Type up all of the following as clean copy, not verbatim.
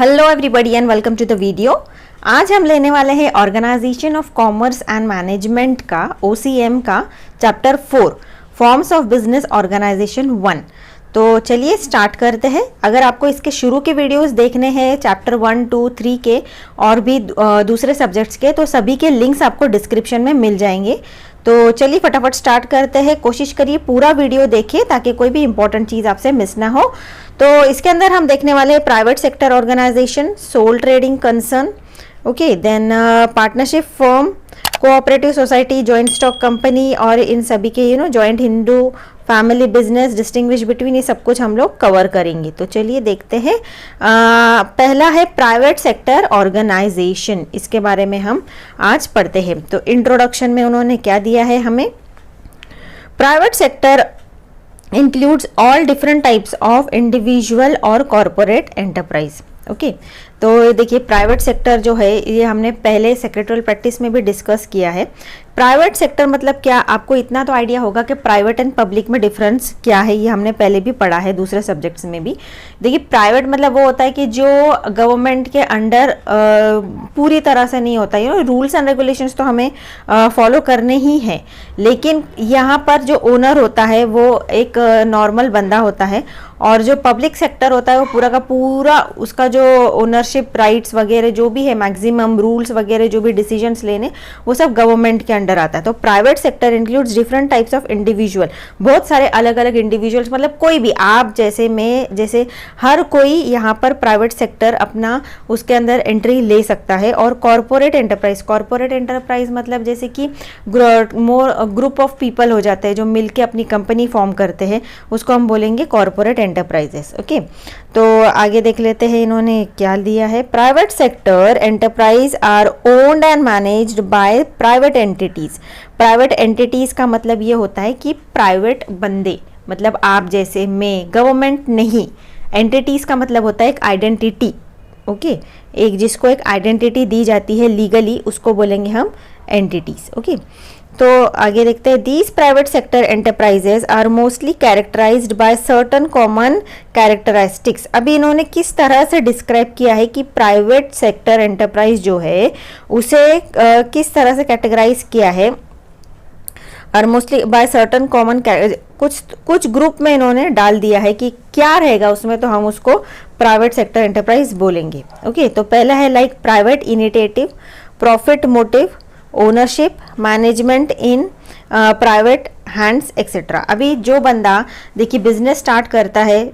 Hello everybody and welcome to the video. आज हम लेने वाले हैं organization of commerce and management का OCM का chapter 4 forms of business organization 1। तो चलिए स्टार्ट करते हैं। अगर आपको इसके शुरू के वीडियोस देखने हैं चैप्टर 1, 2, 3 के और भी दूसरे सब्जेक्ट्स के, तो सभी के लिंक्स आपको डिस्क्रिप्शन में मिल जाएंगे। तो चलिए फटाफट स्टार्ट करते हैं। कोशिश करिए पूरा वीडियो देखिए ताकि कोई भी इंपॉर्टेंट चीज़ आपसे मिस ना हो। तो इसके अंदर हम देखने वाले हैं private sector organization, sole trading concern, okay, then partnership firm, cooperative society, joint stock company और इन सभी के joint Hindu family business, distinguish between, ये सब कुछ हम लोग कवर करेंगे। तो चलिए देखते हैं। पहला है प्राइवेट सेक्टर ऑर्गेनाइजेशन, इसके बारे में हम आज पढ़ते हैं। तो इंट्रोडक्शन में उन्होंने क्या दिया है हमें, private sector includes all different types of individual और corporate enterprise। ओके तो देखिए प्राइवेट सेक्टर जो है ये हमने पहले सेक्रेटरियल प्रैक्टिस में भी डिस्कस किया है। प्राइवेट सेक्टर मतलब क्या, आपको इतना तो आइडिया होगा कि प्राइवेट एंड पब्लिक में डिफरेंस क्या है, ये हमने पहले भी पढ़ा है दूसरे सब्जेक्ट्स में भी। देखिए प्राइवेट मतलब वो होता है कि जो गवर्नमेंट के अंडर पूरी तरह से नहीं होता है, रूल्स एंड रेगुलेशंस तो हमें फॉलो करने ही हैं, लेकिन यहाँ पर जो ओनर होता है वो एक नॉर्मल बंदा होता है, और जो पब्लिक सेक्टर होता है वो पूरा का पूरा उसका जो ओनरशिप राइट्स वगैरह जो भी है, मैक्सिमम रूल्स वगैरह जो भी डिसीजंस लेने, वो सब गवर्नमेंट के अंडर आता है। तो private sector includes different types of individual, बहुत सारे अलग अलग इंडिविजुअल्स, मतलब कोई भी, आप जैसे, मैं जैसे, हर कोई यहाँ पर प्राइवेट सेक्टर अपना उसके अंदर एंट्री ले सकता है। और कॉर्पोरेट एंटरप्राइज मतलब जैसे कि ग्रुप ऑफ पीपल हो जाते हैं जो मिलके अपनी कंपनी फॉर्म करते हैं, उसको हम बोलेंगे कॉर्पोरेट एंटरप्राइजेस। ओके तो आगे देख लेते हैं इन्होंने क्या दिया है। Private sector enterprise are owned and managed by private entities. Private entities का मतलब ये होता है कि प्राइवेट बंदे, मतलब आप जैसे, मैं, गवर्नमेंट नहीं। एंटिटीज का मतलब होता है एक आइडेंटिटी, ओके, एक जिसको एक आइडेंटिटी दी जाती है लीगली, उसको बोलेंगे हम एंटिटीज। ओके तो आगे देखते हैं। These private sector enterprises are mostly characterized by certain common characteristics. अभी इन्होंने किस तरह से डिस्क्राइब किया है कि प्राइवेट सेक्टर एंटरप्राइज जो है उसे किस तरह से कैटेगराइज किया है, और मोस्टली बाय सर्टन कॉमन, कुछ ग्रुप में इन्होंने डाल दिया है कि क्या रहेगा उसमें, तो हम उसको प्राइवेट सेक्टर एंटरप्राइज बोलेंगे। ओके तो पहला है like private initiative, profit motive, ownership, management in private hands etcetera. अभी जो बंदा देखिए बिजनेस स्टार्ट करता है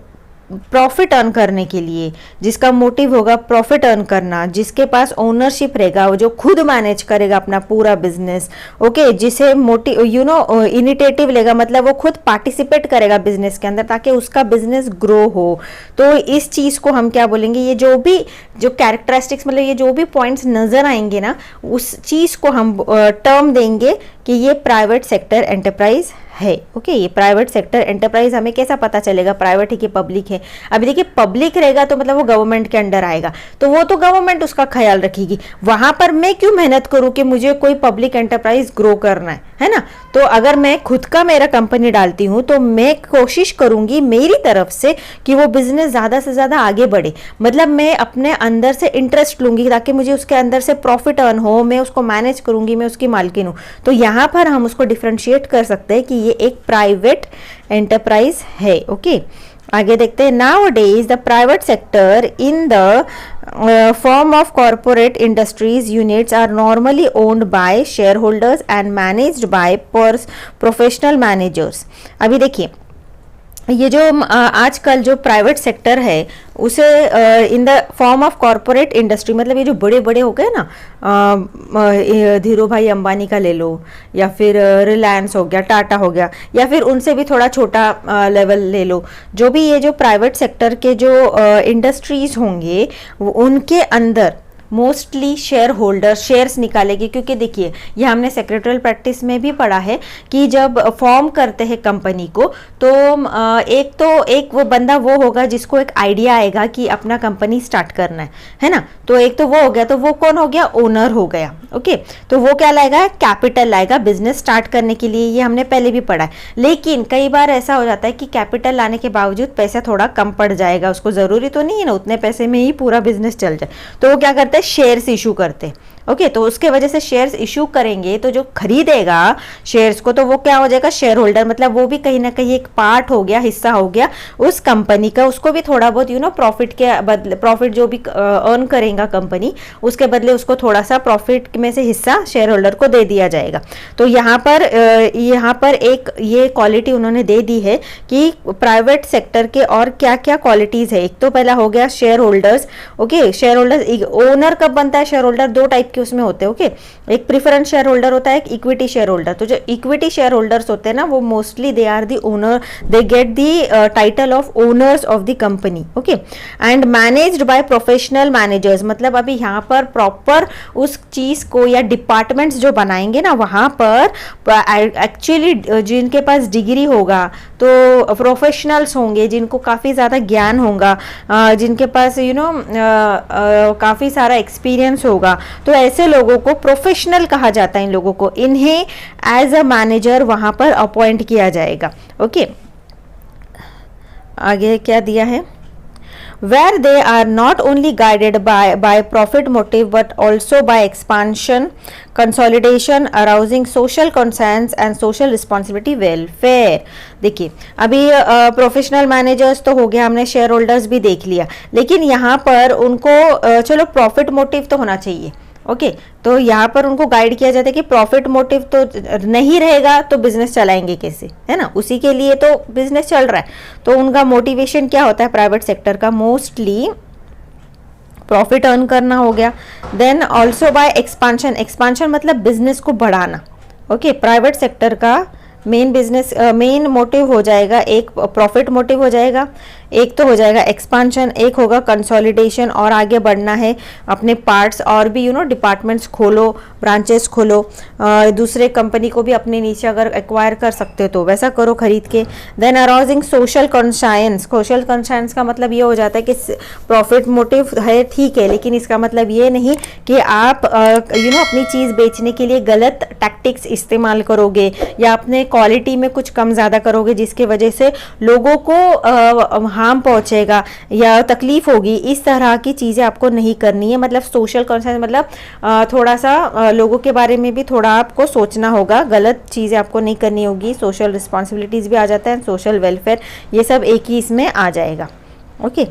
प्रॉफिट अर्न करने के लिए, जिसका मोटिव होगा प्रॉफिट अर्न करना, जिसके पास ओनरशिप रहेगा, वो जो खुद मैनेज करेगा अपना पूरा बिजनेस, ओके, जिसे मोटिव इनिशिएटिव लेगा, मतलब वो खुद पार्टिसिपेट करेगा बिजनेस के अंदर ताकि उसका बिजनेस ग्रो हो। तो इस चीज़ को हम क्या बोलेंगे, ये जो भी जो कैरेक्टरिस्टिक्स, मतलब ये जो भी पॉइंट्स नजर आएंगे ना, उस चीज़ को हम टर्म देंगे कि ये प्राइवेट सेक्टर एंटरप्राइज है। ओके ये प्राइवेट सेक्टर एंटरप्राइज हमें कैसा पता चलेगा प्राइवेट है कि पब्लिक है। अभी देखिए पब्लिक रहेगा तो मतलब वो गवर्नमेंट के अंडर आएगा, तो वो तो गवर्नमेंट उसका ख्याल रखेगी। वहां पर मैं क्यों मेहनत करूं कि मुझे कोई पब्लिक एंटरप्राइज ग्रो करना है ना। तो अगर मैं खुद का मेरा कंपनी डालती हूं तो मैं कोशिश करूंगी मेरी तरफ से कि वो बिजनेस ज्यादा से ज्यादा आगे बढ़े, मतलब मैं अपने अंदर से इंटरेस्ट लूंगी ताकि मुझे उसके अंदर से प्रॉफिट अर्न हो, मैं उसको मैनेज करूंगी, मैं उसकी मालकिन हूं। तो यहाँ पर हम उसको डिफ्रेंशिएट कर सकते हैं कि ये एक प्राइवेट एंटरप्राइज है। ओके आगे देखते हैं। Nowadays the private sector in the form of corporate industries units are normally owned by shareholders and managed by professional managers. अभी देखिए ये जो आजकल जो प्राइवेट सेक्टर है उसे इन the form of corporate industry, मतलब ये जो बड़े बड़े हो गए ना, धीरू भाई अंबानी का ले लो, या फिर रिलायंस हो गया, टाटा हो गया, या फिर उनसे भी थोड़ा छोटा लेवल ले लो, जो भी ये जो प्राइवेट सेक्टर के जो इंडस्ट्रीज होंगे उनके अंदर मोस्टली शेयर होल्डर शेयर्स निकालेगी, क्योंकि देखिए ये हमने सेक्रेटरियल प्रैक्टिस में भी पढ़ा है कि जब फॉर्म करते हैं कंपनी को तो एक वो बंदा वो होगा जिसको एक आइडिया आएगा कि अपना कंपनी स्टार्ट करना है ना। तो एक तो वो हो गया, तो वो कौन हो गया, ओनर हो गया। ओके, तो वो क्या लाएगा, कैपिटल लाएगा बिजनेस स्टार्ट करने के लिए, ये हमने पहले भी पढ़ा है। लेकिन कई बार ऐसा हो जाता है कि कैपिटल लाने के बावजूद पैसा थोड़ा कम पड़ जाएगा, उसको जरूरी तो नहीं है ना उतने पैसे में ही पूरा बिजनेस चल जाए, तो वो क्या करते हैं, शेयर्स इशू करते हैं। ओके, तो उसके वजह से शेयर्स इशू करेंगे तो जो खरीदेगा शेयर्स को, तो वो क्या हो जाएगा, शेयर होल्डर, मतलब वो भी कहीं ना कहीं एक पार्ट हो गया, हिस्सा हो गया उस कंपनी का। उसको भी थोड़ा बहुत प्रॉफिट के बदले, प्रॉफिट जो भी अर्न करेगा कंपनी, उसके बदले उसको थोड़ा सा प्रॉफिट में से हिस्सा शेयर होल्डर को दे दिया जाएगा। तो यहाँ पर एक ये क्वालिटी उन्होंने दे दी है कि प्राइवेट सेक्टर के और क्या क्या क्वालिटीज है। एक तो पहला हो गया share holders. Okay, share holders, owner कब बनता है शेयर होल्डर, दो टाइप उसमें होते हैं। ओके, एक प्रेफरेंस शेयर होल्डर होता है, एक इक्विटी शेयर होल्डर। तो जो इक्विटी शेयर होल्डर्स होते हैं ना, वो mostly they are the owner, they get the title of owners of the company. Okay, and managed by professional managers, मतलब अभी यहाँ पर प्रॉपर उस चीज को या डिपार्टमेंट्स जो बनाएंगे ना, वहां पर एक्चुअली जिनके पास डिग्री होगा, तो प्रोफेशनल्स होंगे जिनको काफी ज्यादा ज्ञान होगा, जिनके पास काफी सारा एक्सपीरियंस होगा, तो ऐसे लोगों को प्रोफेशनल कहा जाता है। इन लोगों को, इन्हें एज अ मैनेजर वहां पर अपॉइंट किया जाएगा। ओके, आगे क्या दिया है, where they are not only guided by profit motive but also by expansion, consolidation, arousing social concerns and social responsibility welfare। देखिए अभी प्रोफेशनल मैनेजर्स तो हो गया, हमने शेयर होल्डर्स भी देख लिया, लेकिन यहाँ पर उनको चलो प्रॉफिट मोटिव तो होना चाहिए। ओके, तो यहाँ पर उनको गाइड किया जाता है कि प्रॉफिट मोटिव तो नहीं रहेगा तो बिजनेस चलाएंगे कैसे, है ना, उसी के लिए तो बिजनेस चल रहा है। तो उनका मोटिवेशन क्या होता है प्राइवेट सेक्टर का, मोस्टली प्रॉफिट अर्न करना हो गया। Then also by expansion, expansion मतलब बिजनेस को बढ़ाना। ओके, प्राइवेट सेक्टर का मेन मोटिव हो जाएगा, एक प्रॉफिट मोटिव हो जाएगा, एक तो हो जाएगा एक्सपांशन, एक होगा कंसोलिडेशन, और आगे बढ़ना है अपने पार्ट्स और भी डिपार्टमेंट्स खोलो, ब्रांचेस खोलो, दूसरे कंपनी को भी अपने नीचे अगर एक्वायर कर सकते हो तो वैसा करो खरीद के। Then arousing social conscience, social conscience का मतलब ये हो जाता है कि प्रॉफिट मोटिव है ठीक है, लेकिन इसका मतलब ये नहीं कि आप अपनी चीज़ बेचने के लिए गलत टैक्टिक्स इस्तेमाल करोगे या अपने क्वालिटी में कुछ कम ज़्यादा करोगे जिसकी वजह से लोगों को हार्म पहुंचेगा या तकलीफ होगी। इस तरह की चीज़ें आपको नहीं करनी है। मतलब सोशल कॉन्शियस मतलब थोड़ा सा लोगों के बारे में भी थोड़ा आपको सोचना होगा, गलत चीज़ें आपको नहीं करनी होगी। सोशल रिस्पॉन्सिबिलिटीज़ भी आ जाता है, सोशल वेलफेयर, ये सब एक ही इसमें आ जाएगा। ओके,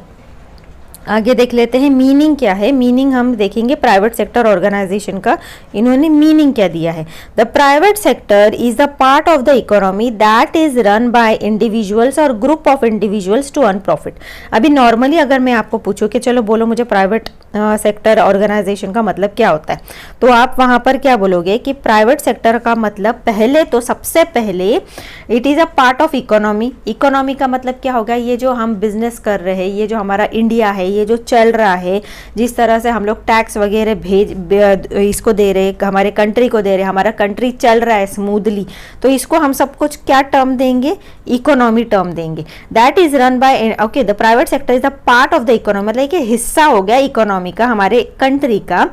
आगे देख लेते हैं मीनिंग क्या है। मीनिंग हम देखेंगे प्राइवेट सेक्टर ऑर्गेनाइजेशन का, इन्होंने मीनिंग क्या दिया है। The private sector is the part of the economy that is run by individuals और group of individuals to earn profit. अभी नॉर्मली अगर मैं आपको पूछूं कि चलो बोलो मुझे प्राइवेट सेक्टर ऑर्गेनाइजेशन का मतलब क्या होता है, तो आप वहां पर क्या बोलोगे कि प्राइवेट सेक्टर का मतलब पहले तो सबसे पहले it is a part of economy. Economy का मतलब क्या होगा, ये जो हम बिजनेस कर रहे हैं, ये जो हमारा इंडिया है, ये जो चल रहा है, जिस तरह से हम लोग टैक्स वगैरह इसको दे रहे, हमारे कंट्री को दे रहे, हमारा कंट्री चल रहा है स्मूथली, तो इसको हम सब कुछ क्या टर्म देंगे, इकोनॉमी टर्म देंगे। That is run bye, okay, the private sector is the part of the economy, मतलब कि हिस्सा हो गया इकोनॉमी का, हमारे कंट्री का।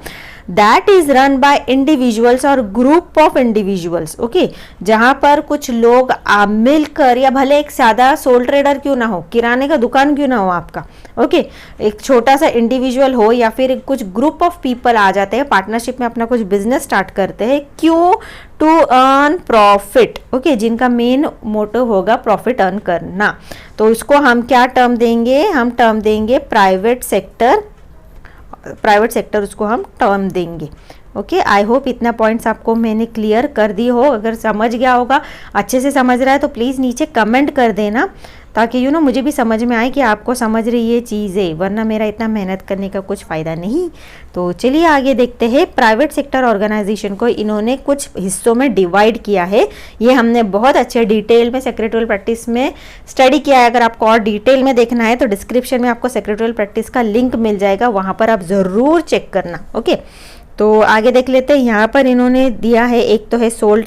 That is run by individuals और ग्रुप ऑफ इंडिविजुअल्स। ओके, जहां पर कुछ लोग मिलकर, या भले एक सादा सोल ट्रेडर क्यों ना हो, किराने का दुकान क्यों ना हो आपका, ओके, एक छोटा सा इंडिविजुअल हो या फिर कुछ ग्रुप ऑफ पीपल आ जाते हैं, पार्टनरशिप में अपना कुछ बिजनेस स्टार्ट करते हैं, क्यों, टू अर्न प्रॉफिट। ओके, जिनका मेन मोटिव होगा प्रॉफिट अर्न करना, तो उसको हम क्या टर्म देंगे, हम टर्म देंगे प्राइवेट सेक्टर, प्राइवेट सेक्टर उसको हम टर्म देंगे। ओके, आई होप इतना पॉइंट्स आपको मैंने क्लियर कर दी हो। अगर समझ गया होगा, अच्छे से समझ रहा है तो प्लीज़ नीचे कमेंट कर देना, ताकि मुझे भी समझ में आए कि आपको समझ रही ये चीज़ें, वरना मेरा इतना मेहनत करने का कुछ फ़ायदा नहीं। तो चलिए आगे देखते हैं। प्राइवेट सेक्टर ऑर्गेनाइजेशन को इन्होंने कुछ हिस्सों में डिवाइड किया है। ये हमने बहुत अच्छे डिटेल में सेक्रेटोरियल प्रैक्टिस में स्टडी किया है। अगर आपको और डिटेल में देखना है तो डिस्क्रिप्शन में आपको सेक्रेटोरियल प्रैक्टिस का लिंक मिल जाएगा, वहाँ पर आप ज़रूर चेक करना। ओके, तो आगे देख लेते हैं। यहाँ पर इन्होंने दिया है, एक तो है सोल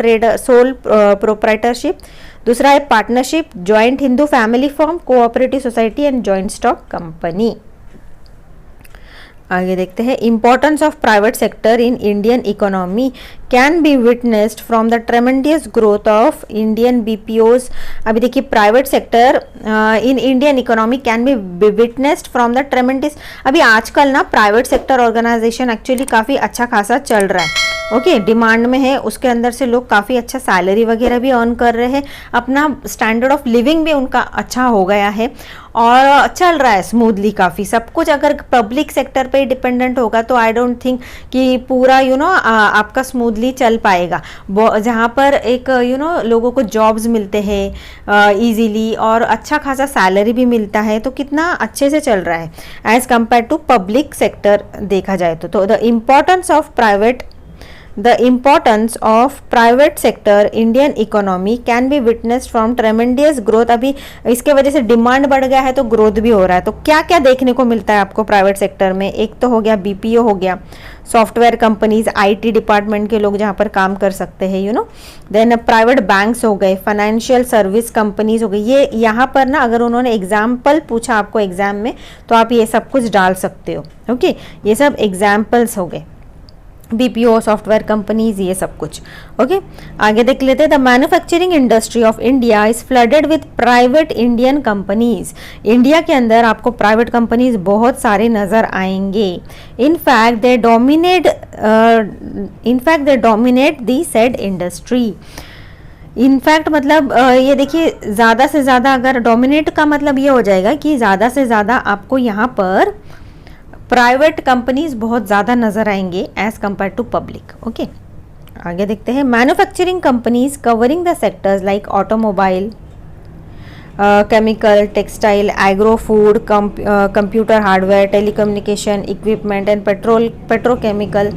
प्रोप्राइटरशिप, दूसरा है partnership, joint Hindu family form, cooperative society and joint stock company. आगे देखते हैं। Importance of private sector in Indian economy can be witnessed from the tremendous growth of Indian BPOs. अभी देखिए, private sector in Indian economy can be witnessed from the tremendous. अभी आजकल ना private sector organisation actually काफ़ी अच्छा खासा चल रहा है। ओके, डिमांड में है, उसके अंदर से लोग काफ़ी अच्छा सैलरी वगैरह भी अर्न कर रहे हैं, अपना स्टैंडर्ड ऑफ लिविंग भी उनका अच्छा हो गया है और चल रहा है स्मूथली काफ़ी सब कुछ। अगर पब्लिक सेक्टर पे डिपेंडेंट होगा तो आई डोंट थिंक कि पूरा आपका स्मूथली चल पाएगा। जहाँ पर एक लोगों को जॉब्स मिलते हैं इजीली और अच्छा खासा सैलरी भी मिलता है, तो कितना अच्छे से चल रहा है as compare to public sector देखा जाए तो the importance of private sector Indian economy can be witnessed from tremendous growth। अभी इसके वजह से डिमांड बढ़ गया है तो ग्रोथ भी हो रहा है। तो क्या क्या देखने को मिलता है आपको प्राइवेट सेक्टर में? एक तो हो गया बीपीओ, हो गया सॉफ्टवेयर कंपनीज, आईटी डिपार्टमेंट के लोग जहाँ पर काम कर सकते हैं देन प्राइवेट बैंक्स हो गए, फाइनेंशियल सर्विस कंपनीज हो गई। ये यहाँ पर ना अगर उन्होंने एग्जाम्पल पूछा आपको एग्जाम में तो आप ये सब कुछ डाल सकते हो। ओके, ये सब एग्जाम्पल्स हो गए, बीपीओ, सॉफ्टवेयर कंपनीज, ये सब कुछ। ओके, आगे देख लेते हैं। The manufacturing industry of India is flooded with private Indian companies. India के अंदर आपको प्राइवेट कंपनीज बहुत सारे नजर आएंगे। In fact they dominate the said industry. In fact मतलब ये देखिए, ज़्यादा से ज़्यादा, अगर डोमिनेट का मतलब ये हो जाएगा कि ज़्यादा से ज़्यादा आपको यहाँ पर प्राइवेट कंपनीज बहुत ज़्यादा नज़र आएंगे as compare to public. Okay, आगे देखते हैं। Manufacturing companies covering the sectors like automobile, chemical, textile, agro food, computer hardware, telecommunication equipment and petrochemical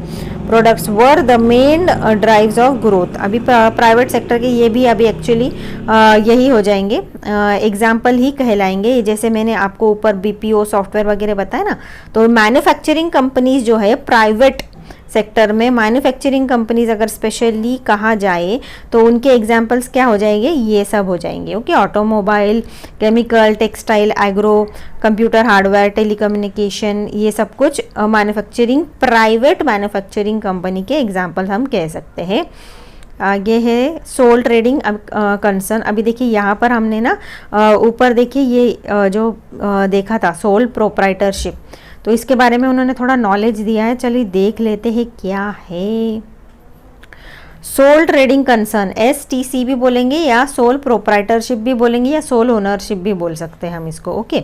products were the main drives of growth। अभी private sector के ये भी अभी actually यही हो जाएंगे, एग्जाम्पल ही कहलाएंगे। जैसे मैंने आपको ऊपर बीपीओ सॉफ्टवेयर वगैरह बताया ना, तो मैन्युफैक्चरिंग कंपनीज जो है प्राइवेट सेक्टर में, मैन्युफैक्चरिंग कंपनीज अगर स्पेशली कहा जाए तो उनके एग्जाम्पल्स क्या हो जाएंगे, ये सब हो जाएंगे। Okay, automobile, chemical, textile, agro, computer hardware, telecommunication, ये सब कुछ मैन्युफैक्चरिंग, प्राइवेट मैन्युफैक्चरिंग कंपनी के एग्जाम्पल हम कह सकते हैं। आगे है सोल ट्रेडिंग कंसर्न। अभी देखिए यहाँ पर हमने ना ऊपर देखिए ये जो देखा था सोल प्रोप्राइटरशिप, तो इसके बारे में उन्होंने थोड़ा नॉलेज दिया है। चलिए देख लेते हैं क्या है। सोल ट्रेडिंग कंसर्न, STC भी बोलेंगे या सोल प्रोप्राइटरशिप भी बोलेंगे या सोल ओनरशिप भी बोल सकते हैं हम इसको। ओके,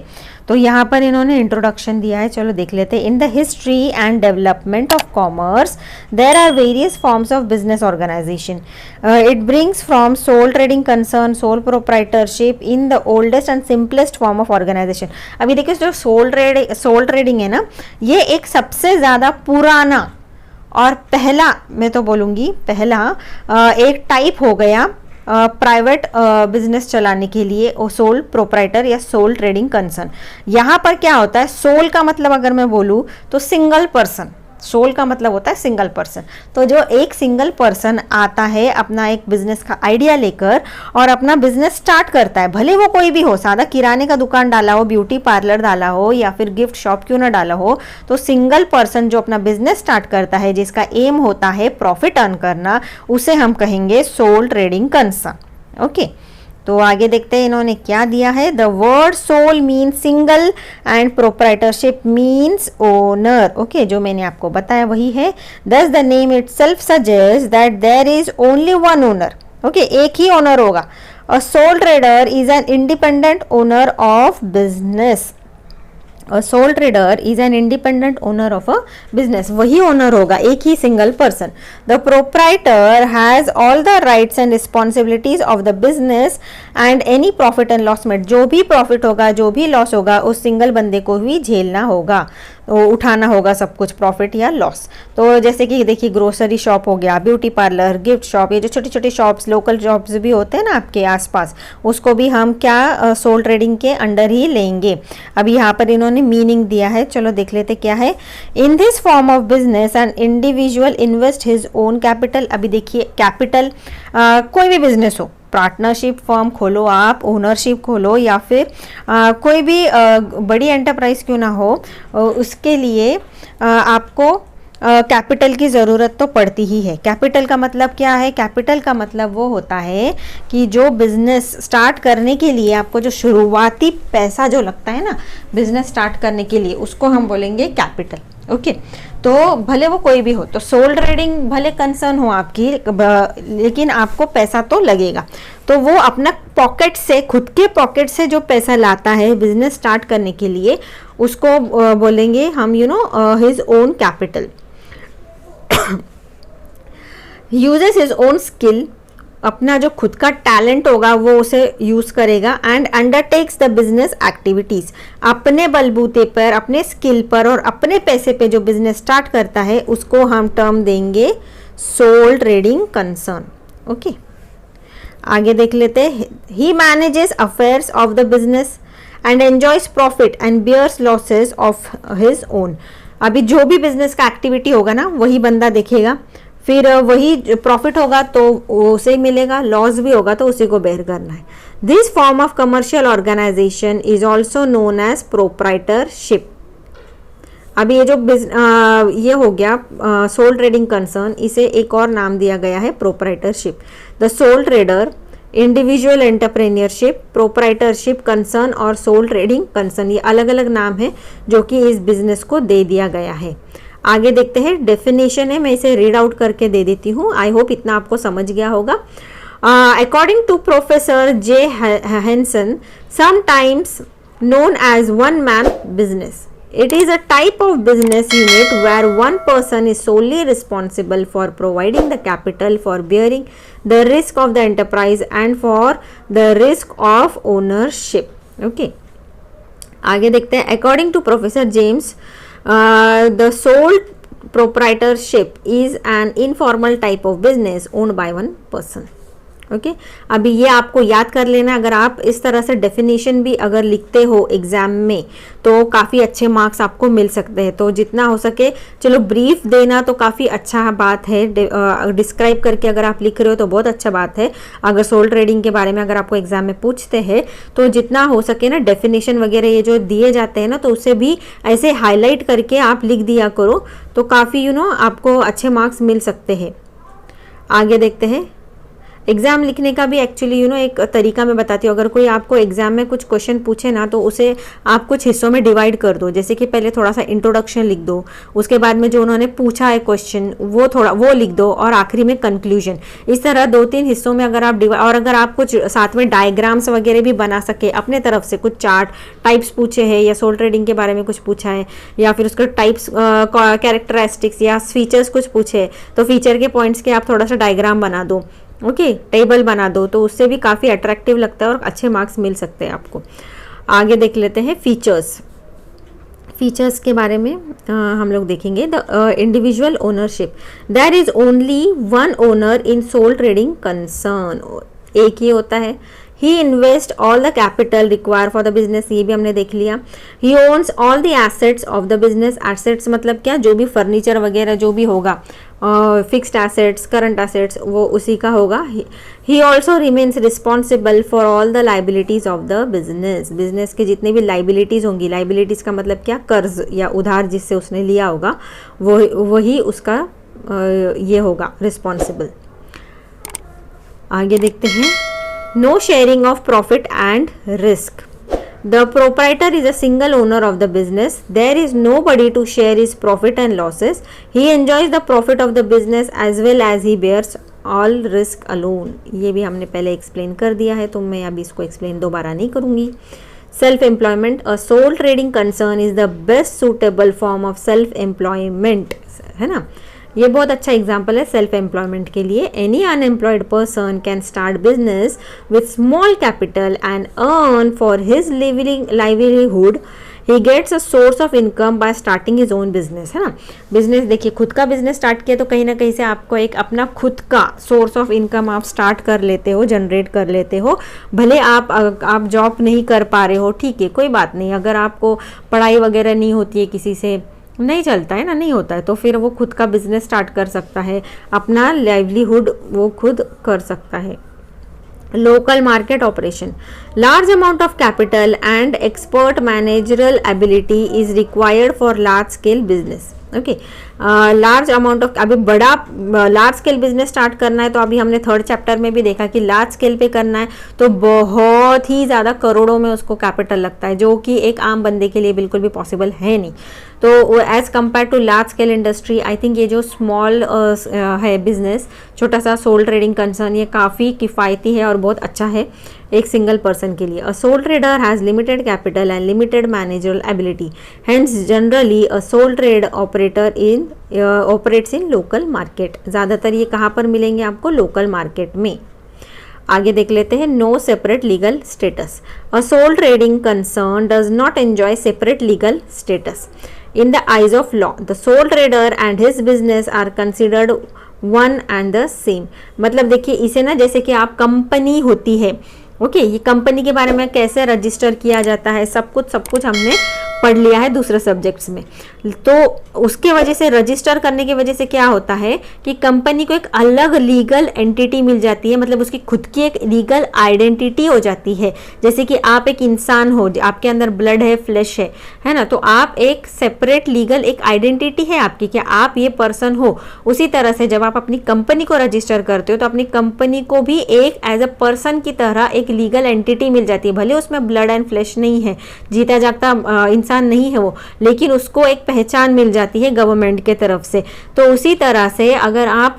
तो यहाँ पर इन्होंने इंट्रोडक्शन दिया है, चलो देख लेते हैं। In the history and development of commerce there are various forms of business organization. It brings from sole trading concern, sole proprietorship in the oldest and simplest form of organization. अभी देखिए जो soul trading है ना, ये एक सबसे ज़्यादा पुराना और पहला, मैं तो बोलूँगी पहला एक टाइप हो गया प्राइवेट बिजनेस चलाने के लिए, सोल प्रोप्राइटर या सोल ट्रेडिंग कंसर्न। यहाँ पर क्या होता है, सोल का मतलब अगर मैं बोलूँ तो सिंगल पर्सन, सोल का मतलब होता है सिंगल पर्सन। तो जो एक सिंगल पर्सन आता है अपना एक बिजनेस का आइडिया लेकर और अपना बिजनेस स्टार्ट करता है, भले वो कोई भी हो, सादा किराने का दुकान डाला हो, ब्यूटी पार्लर डाला हो या फिर गिफ्ट शॉप क्यों ना डाला हो, तो सिंगल पर्सन जो अपना बिजनेस स्टार्ट करता है, जिसका एम होता है प्रॉफिट अर्न करना, उसे हम कहेंगे सोल ट्रेडिंग कंसर्न। ओके, तो आगे देखते हैं इन्होंने क्या दिया है। The word sole means single and proprietorship means owner. Okay, जो मैंने आपको बताया वही है। This the name itself suggest that there is only one owner. Okay, एक ही ओनर होगा। A sole trader is an independent owner of business. Sole trader is an independent owner of a business, वही owner होगा, एक ही single person. The proprietor has all the rights and responsibilities of the business and any profit and loss में, जो भी profit होगा जो भी लॉस होगा उस सिंगल बंदे को ही झेलना होगा, उठाना होगा सब कुछ, प्रॉफिट या लॉस. तो जैसे कि देखिए ग्रोसरी शॉप हो गया, ब्यूटी पार्लर, गिफ्ट शॉप, ये जो छोटी छोटी शॉप्स, लोकल शॉप्स भी होते हैं ना आपके आसपास, उसको भी हम क्या सोल ट्रेडिंग के अंडर ही लेंगे. अभी यहाँ पर इन्होंने मीनिंग दिया है, चलो देख लेते क्या है. In this form of business an individual invest his own capital. अभी देखिए कैपिटल, कोई भी बिजनेस हो, पार्टनरशिप फर्म खोलो आप, ओनरशिप खोलो, या फिर कोई भी बड़ी एंटरप्राइज क्यों ना हो, उसके लिए आपको कैपिटल की ज़रूरत तो पड़ती ही है. कैपिटल का मतलब क्या है? कैपिटल का मतलब वो होता है कि जो बिजनेस स्टार्ट करने के लिए आपको जो शुरुआती पैसा जो लगता है ना बिजनेस स्टार्ट करने के लिए, उसको हम बोलेंगे कैपिटल. ओके, तो भले वो कोई भी हो, तो सोल ट्रेडिंग भले कंसर्न हो आपकी, लेकिन आपको पैसा तो लगेगा. तो वो अपना पॉकेट से, खुद के पॉकेट से जो पैसा लाता है बिजनेस स्टार्ट करने के लिए, उसको बोलेंगे हम his own capital. Uses his own skill, अपना जो खुद का टैलेंट होगा वो उसे यूज करेगा. And undertakes the business activities, अपने बलबूते पर, अपने स्किल पर और अपने पैसे पे जो बिजनेस स्टार्ट करता है उसको हम टर्म देंगे सोल ट्रेडिंग कंसर्न. ओके, आगे देख लेते हैं. He manages affairs of the business and enjoys profit and bears losses of his own. अभी जो भी बिजनेस का एक्टिविटी होगा ना वही बंदा देखेगा, फिर वही प्रॉफिट होगा तो उसे ही मिलेगा, लॉस भी होगा तो उसी को बेयर करना है. This form of commercial organization is also known as proprietorship. अभी ये जो ये हो गया सोल ट्रेडिंग कंसर्न, इसे एक और नाम दिया गया है proprietorship. The soul trader, individual entrepreneurship, proprietorship concern और सोल ट्रेडिंग कंसर्न, ये अलग अलग नाम है जो कि इस बिजनेस को दे दिया गया है. आगे देखते हैं, डेफिनेशन है, मैं इसे रीड आउट करके दे देती हूँ. आई होप इतना आपको समझ गया होगा. According to professor J Henson, sometimes known as one man business, it is a type of business unit where one person is solely responsible for providing the capital, for bearing the risk of the enterprise and for the risk of ownership. Okay, आगे देखते हैं. According to Professor James, the sole proprietorship is an informal type of business owned by one person. Okay, अभी ये आपको याद कर लेना. अगर आप इस तरह से डेफिनेशन भी अगर लिखते हो एग्जाम में तो काफ़ी अच्छे मार्क्स आपको मिल सकते हैं. तो जितना हो सके चलो ब्रीफ देना तो काफ़ी अच्छा बात है. डिस्क्राइब करके अगर आप लिख रहे हो तो बहुत अच्छा बात है. अगर सोल ट्रेडिंग के बारे में अगर आपको एग्जाम में पूछते हैं तो जितना हो सके ना डेफिनेशन वगैरह ये जो दिए जाते हैं ना तो उसे भी ऐसे हाईलाइट करके आप लिख दिया करो तो काफ़ी आपको अच्छे मार्क्स मिल सकते हैं. आगे देखते हैं. एग्ज़ाम लिखने का भी एक्चुअली एक तरीका मैं बताती हूँ. अगर कोई आपको एग्ज़ाम में कुछ क्वेश्चन पूछे ना तो उसे आप कुछ हिस्सों में डिवाइड कर दो. जैसे कि पहले थोड़ा सा इंट्रोडक्शन लिख दो, उसके बाद में जो उन्होंने पूछा है क्वेश्चन वो लिख दो और आखिरी में कंक्लूजन. इस तरह 2-3 हिस्सों में अगर आप और अगर आप कुछ साथ में डायग्राम्स वगैरह भी बना सके अपने तरफ से, कुछ चार्ट टाइप्स पूछे हैं या सोल ट्रेडिंग के बारे में कुछ पूछा है या फिर उसका टाइप्स कैरेक्टरिस्टिक्स या फीचर्स कुछ पूछे तो फीचर के पॉइंट्स के आप थोड़ा सा डायग्राम बना दो. ओके, टेबल बना दो तो उससे भी काफ़ी अट्रैक्टिव लगता है और अच्छे मार्क्स मिल सकते हैं आपको. आगे देख लेते हैं फीचर्स के बारे में हम लोग देखेंगे. The individual ownership, there is only one owner in sole trading concern. एक ही होता है. He invest all the capital require for the business, ये भी हमने देख लिया. He owns all the assets of the business. Assets मतलब क्या, जो भी फर्नीचर वगैरह जो भी होगा, फिक्स्ड एसेट्स, करंट एसेट्स, वो उसी का होगा. He also remains responsible for all the liabilities of the business. Business के जितने भी लाइबिलिटीज होंगी, लाइबिलिटीज का मतलब क्या, कर्ज या उधार जिससे उसने लिया होगा वही उसका ये होगा रिस्पॉन्सिबल. आगे देखते हैं. No sharing of profit and risk. The proprietor is a single owner of the business. There is nobody to share his profit and losses. He enjoys the profit of the business as well as he bears all risk alone. ये भी हमने पहले explain कर दिया है तो मैं अभी इसको एक्सप्लेन दोबारा नहीं करूँगी. Self employment, a sole trading concern is the best suitable form of self employment, है ना। ये बहुत अच्छा एग्जाम्पल है सेल्फ एम्प्लॉयमेंट के लिए। Any unemployed person can start business with small capital and earn for his livelihood. He gets a source of income by starting his own business, है ना। बिजनेस देखिए, खुद का बिजनेस स्टार्ट किया तो कहीं ना कहीं से आपको एक अपना खुद का सोर्स ऑफ इनकम आप स्टार्ट कर लेते हो, जनरेट कर लेते हो। भले आप जॉब नहीं कर पा रहे हो, ठीक है, कोई बात नहीं। अगर आपको पढ़ाई वगैरह नहीं होती है, किसी से नहीं चलता है ना, नहीं होता है, तो फिर वो खुद का बिजनेस स्टार्ट कर सकता है, अपना लाइवलीहुड वो खुद कर सकता है। local market operation, large amount of capital and expert managerial ability is required for large scale business. Okay, large amount of, अभी बड़ा लार्ज स्केल बिजनेस स्टार्ट करना है तो अभी हमने थर्ड चैप्टर में भी देखा कि लार्ज स्केल पे करना है तो बहुत ही ज़्यादा करोड़ों में उसको कैपिटल लगता है, जो कि एक आम बंदे के लिए बिल्कुल भी पॉसिबल है नहीं। तो as compare to large scale industry, I think ये जो स्मॉल है बिजनेस, छोटा सा सोल ट्रेडिंग कंसर्न, ये काफ़ी किफ़ायती है और बहुत अच्छा है एक सिंगल पर्सन के लिए। A sole trader has limited capital and limited managerial ability, hence generally a sole trade operator operates in local market. ज़्यादातर ये कहाँ पर मिलेंगे आपको? लोकल मार्केट में। आगे देख लेते हैं, no separate legal status, a sole trading concern does not enjoy separate legal status in the eyes of law. The sole trader and his business are considered one and the same. मतलब देखिए, इसे ना जैसे कि आप company होती है, okay, ये कंपनी के बारे में कैसे रजिस्टर किया जाता है, सब कुछ हमने पढ़ लिया है दूसरे सब्जेक्ट्स में। तो उसके वजह से रजिस्टर करने की वजह से क्या होता है कि कंपनी को एक अलग लीगल एंटिटी मिल जाती है, मतलब उसकी खुद की एक लीगल आइडेंटिटी हो जाती है। जैसे कि आप एक इंसान हो, आपके अंदर ब्लड है, फ्लैश है ना, तो आप एक सेपरेट लीगल एक आइडेंटिटी है आपकी कि आप ये पर्सन हो। उसी तरह से जब आप अपनी कंपनी को रजिस्टर करते हो तो अपनी कंपनी को भी एक एज अ पर्सन की तरह एक लीगल एंटिटी मिल जाती है। भले उसमें ब्लड एंड फ्लैश नहीं है, जीता जागता इंसान नहीं है वो, लेकिन उसको एक पहचान मिल जाती है गवर्नमेंट के तरफ से। तो उसी तरह से अगर आप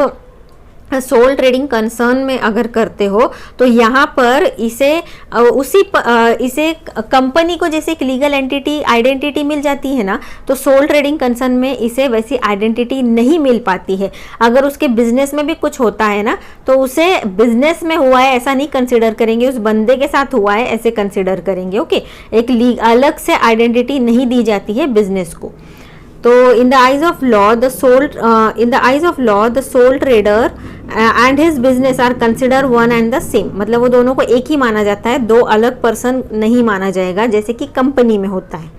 सोल ट्रेडिंग कंसर्न में अगर करते हो तो यहाँ पर इसे इसे कंपनी को जैसे एक लीगल एंटिटी आइडेंटिटी मिल जाती है ना, तो सोल ट्रेडिंग कंसर्न में इसे वैसी आइडेंटिटी नहीं मिल पाती है। अगर उसके बिजनेस में भी कुछ होता है ना, तो उसे बिजनेस में हुआ है ऐसा नहीं कंसिडर करेंगे, उस बंदे के साथ हुआ है ऐसे कंसिडर करेंगे। ओके, एक अलग से आइडेंटिटी नहीं दी जाती है बिजनेस को। तो in the eyes of law the sole trader and his business are considered one and the same, मतलब वो दोनों को एक ही माना जाता है, दो अलग पर्सन नहीं माना जाएगा जैसे कि कंपनी में होता है।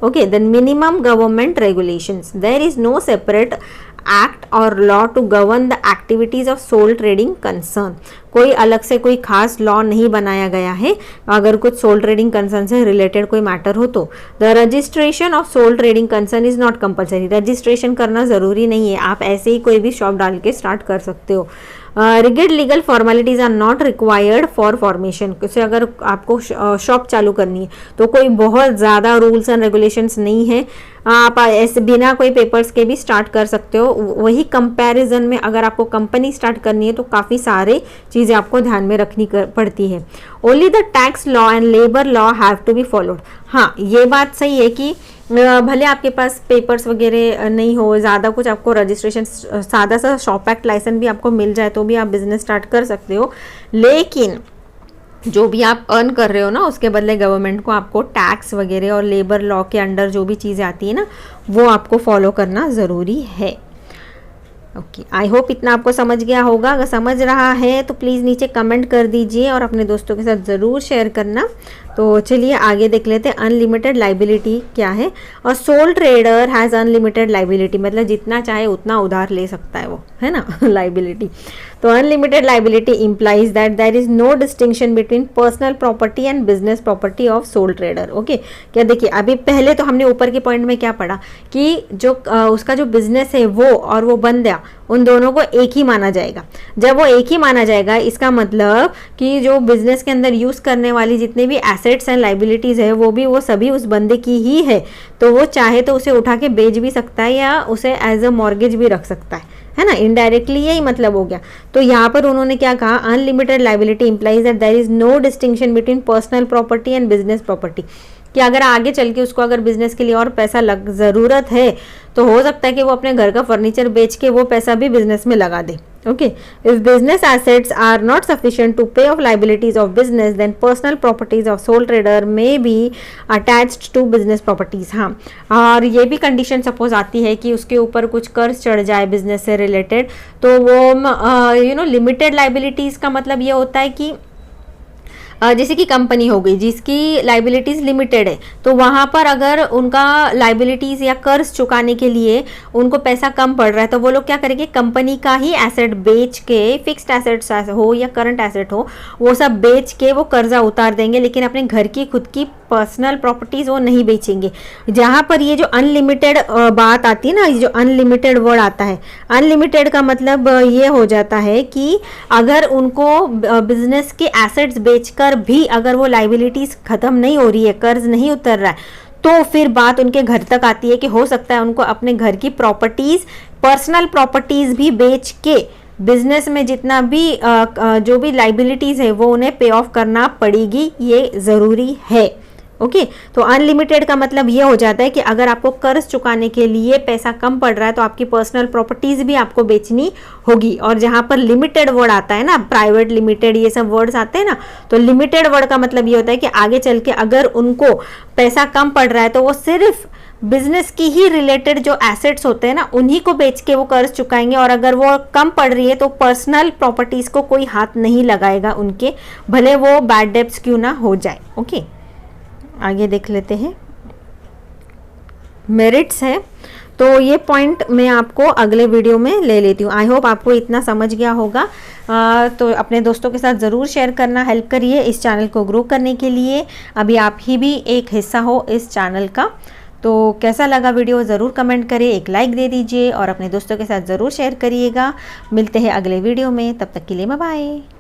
Okay, then minimum government regulations, there is no separate act और law to govern the activities of sole trading concern. कोई अलग से कोई खास लॉ नहीं बनाया गया है अगर कुछ सोल ट्रेडिंग कंसर्न से रिलेटेड कोई मैटर हो तो। The registration of sole trading concern is not compulsory, registration करना ज़रूरी नहीं है, आप ऐसे ही कोई भी शॉप डाल के स्टार्ट कर सकते हो। Rigid legal formalities are not required for formation, जैसे अगर आपको शॉप चालू करनी है तो कोई बहुत ज़्यादा रूल्स एंड रेगुलेशंस नहीं है, आप ऐसे बिना कोई पेपर्स के भी स्टार्ट कर सकते हो। वही कंपैरिजन में अगर आपको कंपनी स्टार्ट करनी है तो काफ़ी सारे चीज़ें आपको ध्यान में रखनी पड़ती है। Only the tax law and labour law have to be followed. हाँ, ये बात सही है कि भले आपके पास पेपर्स वगैरह नहीं हो, ज़्यादा कुछ आपको रजिस्ट्रेशन, सादा सा शॉप एक्ट लाइसेंस भी आपको मिल जाए तो भी आप बिजनेस स्टार्ट कर सकते हो, लेकिन जो भी आप अर्न कर रहे हो ना उसके बदले गवर्नमेंट को आपको टैक्स वगैरह और लेबर लॉ के अंडर जो भी चीज़ें आती है ना वो आपको फॉलो करना ज़रूरी है। ओके, आई होप इतना आपको समझ गया होगा। अगर समझ रहा है तो प्लीज़ नीचे कमेंट कर दीजिए और अपने दोस्तों के साथ ज़रूर शेयर करना। तो चलिए आगे देख लेते हैं, अनलिमिटेड लाइबिलिटी क्या है। और soul trader has unlimited liability, मतलब जितना चाहे उतना उधार ले सकता है वो, है ना लाइबिलिटी। तो unlimited liability implies that there is no distinction between personal property and business property of sole trader. Okay, क्या देखिए, अभी पहले तो हमने ऊपर के पॉइंट में क्या पढ़ा कि जो उसका जो बिजनेस है वो और वो बंदा उन दोनों को एक ही माना जाएगा। जब वो एक ही माना जाएगा, इसका मतलब कि जो बिजनेस के अंदर यूज करने वाली जितने भी एसेट्स एंड लाइबिलिटीज है वो सभी उस बंदे की ही है। तो वो चाहे तो उसे उठा के बेच भी सकता है या उसे एज अ मॉर्गेज भी रख सकता है ना। इनडायरेक्टली यही मतलब हो गया। तो यहाँ पर उन्होंने क्या कहा, unlimited liability implies that there is no distinction between personal property and business property, कि अगर आगे चल के उसको अगर बिजनेस के लिए और पैसा ज़रूरत है तो हो सकता है कि वो अपने घर का फर्नीचर बेच के वो पैसा भी बिजनेस में लगा दे। Okay, if business assets are not sufficient to pay off liabilities of business then personal properties of sole trader may be attached to business properties. हाँ, और ये भी कंडीशन सपोज आती है कि उसके ऊपर कुछ कर्ज चढ़ जाए बिजनेस से रिलेटेड, तो वो लिमिटेड लाइबिलिटीज का मतलब ये होता है कि जैसे कि कंपनी हो गई जिसकी लाइबिलिटीज लिमिटेड है, तो वहां पर अगर उनका लाइबिलिटीज या कर्ज चुकाने के लिए उनको पैसा कम पड़ रहा है तो वो लोग क्या करेंगे, कंपनी का ही एसेट बेच के, फिक्स्ड एसेट्स हो या करंट एसेट हो, वो सब बेच के वो कर्जा उतार देंगे, लेकिन अपने घर की खुद की पर्सनल प्रॉपर्टीज वो नहीं बेचेंगे। जहां पर ये जो अनलिमिटेड बात आती है ना, ये जो अनलिमिटेड वर्ड आता है, अनलिमिटेड का मतलब ये हो जाता है कि अगर उनको बिजनेस के एसेट्स बेचकर भी अगर वो लाइबिलिटीज खत्म नहीं हो रही है, कर्ज नहीं उतर रहा है, तो फिर बात उनके घर तक आती है कि हो सकता है उनको अपने घर की प्रॉपर्टीज, पर्सनल प्रॉपर्टीज भी बेच के बिजनेस में जितना भी जो भी लाइबिलिटीज है वो उन्हें पे ऑफ करना पड़ेगी, ये जरूरी है। ओके, तो अनलिमिटेड का मतलब ये हो जाता है कि अगर आपको कर्ज चुकाने के लिए पैसा कम पड़ रहा है तो आपकी पर्सनल प्रॉपर्टीज भी आपको बेचनी होगी। और जहां पर लिमिटेड वर्ड आता है ना, प्राइवेट लिमिटेड, ये सब वर्ड्स आते हैं ना, तो लिमिटेड वर्ड का मतलब ये होता है कि आगे चल के अगर उनको पैसा कम पड़ रहा है तो वो सिर्फ बिजनेस की ही रिलेटेड जो एसेट्स होते हैं ना उन्हीं को बेच के वो कर्ज चुकाएंगे, और अगर वो कम पड़ रही है तो पर्सनल प्रॉपर्टीज को कोई हाथ नहीं लगाएगा उनके, भले वो बैड डेब्ट्स क्यों ना हो जाए। ओके, आगे देख लेते हैं, मेरिट्स है, तो ये पॉइंट मैं आपको अगले वीडियो में ले लेती हूँ। आई होप आपको इतना समझ गया होगा। तो अपने दोस्तों के साथ ज़रूर शेयर करना, हेल्प करिए इस चैनल को ग्रो करने के लिए। अभी आप ही भी एक हिस्सा हो इस चैनल का। तो कैसा लगा वीडियो ज़रूर कमेंट करिए, एक लाइक दे दीजिए और अपने दोस्तों के साथ ज़रूर शेयर करिएगा। मिलते हैं अगले वीडियो में, तब तक के लिए बाय बाय।